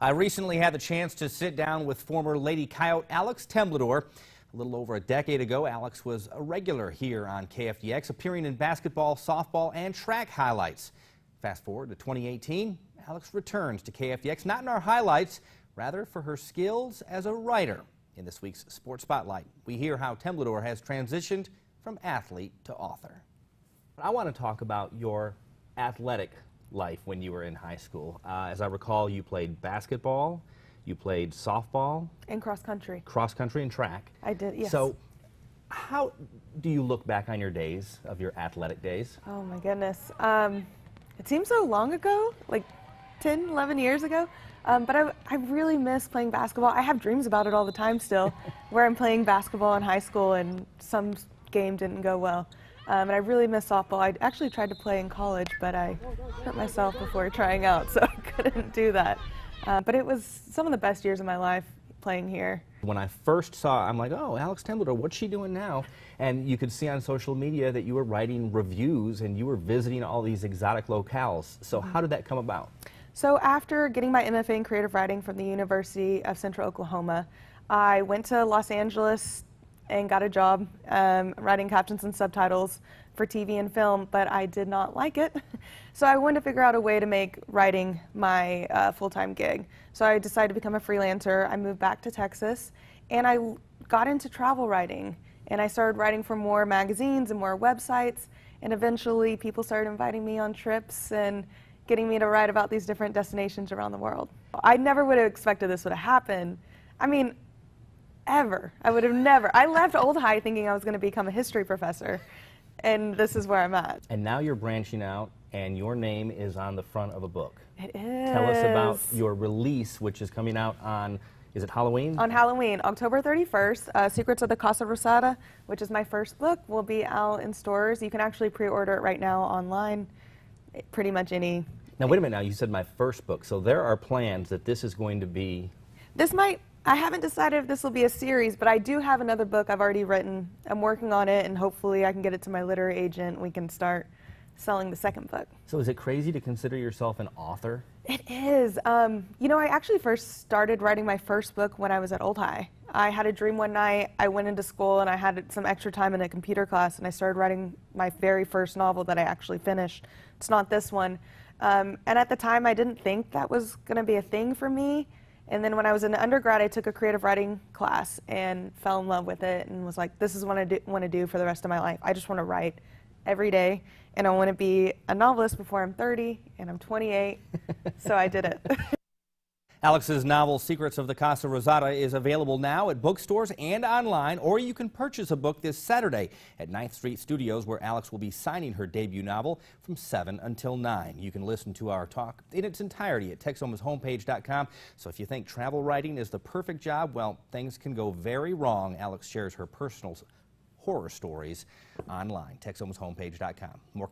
I recently had the chance to sit down with former Lady Coyote Alex Temblador. A little over a decade ago, Alex was a regular here on KFDX, appearing in basketball, softball, and track highlights. Fast forward to 2018, Alex returns to KFDX, not in our highlights, rather for her skills as a writer. In this week's Sports Spotlight, we hear how Temblador has transitioned from athlete to author. I want to talk about your athletic life when you were in high school. As I recall, you played basketball, you played softball. And cross country. Cross country and track. I did, yes. So how do you look back on your days, of your athletic days? Oh my goodness. It seems so long ago, like 10, 11 years ago. But I really miss playing basketball. I have dreams about it all the time still, where I'm playing basketball in high school and some game didn't go well. And I really miss softball. I actually tried to play in college, but I hurt myself before trying out, so I couldn't do that. But it was some of the best years of my life playing here. When I first saw, I'm like, oh, Alex Temblador, what's she doing now? And you could see on social media that you were writing reviews and you were visiting all these exotic locales. So how did that come about? So after getting my MFA in creative writing from the University of Central Oklahoma, I went to Los Angeles and got a job writing captions and subtitles for TV and film, but I did not like it. So I wanted to figure out a way to make writing my full-time gig. So I decided to become a freelancer. I moved back to Texas, and I got into travel writing. And I started writing for more magazines and more websites, and eventually people started inviting me on trips and getting me to write about these different destinations around the world. I never would have expected this would have happened. I mean, ever. I would have never. I left Old High thinking I was going to become a history professor, and this is where I'm at. And now you're branching out, and your name is on the front of a book. It is. Tell us about your release, which is coming out on, is it Halloween? On Halloween, October 31st. Secrets of the Casa Rosada, which is my first book, will be out in stores. You can actually pre-order it right now online, pretty much any. Now, wait a minute now. You said my first book, so there are plans that this is going to be. This might. I haven't decided if this will be a series, but I do have another book I've already written. I'm working on it, and hopefully I can get it to my literary agent and we can start selling the second book. So is it crazy to consider yourself an author? It is. You know, I actually first started writing my first book when I was at Old High. I had a dream one night. I went into school and I had some extra time in a computer class, and I started writing my very first novel that I actually finished. It's not this one. And at the time, I didn't think that was going to be a thing for me. And then when I was in undergrad, I took a creative writing class and fell in love with it and was like, this is what I want to do for the rest of my life. I just want to write every day, and I want to be a novelist before I'm 30, and I'm 28, so I did it. Alex's novel, Secrets of the Casa Rosada, is available now at bookstores and online, or you can purchase a book this Saturday at 9th Street Studios, where Alex will be signing her debut novel from 7 until 9. You can listen to our talk in its entirety at Texomashomepage.com. So if you think travel writing is the perfect job, well, things can go very wrong. Alex shares her personal horror stories online, Texomashomepage.com. More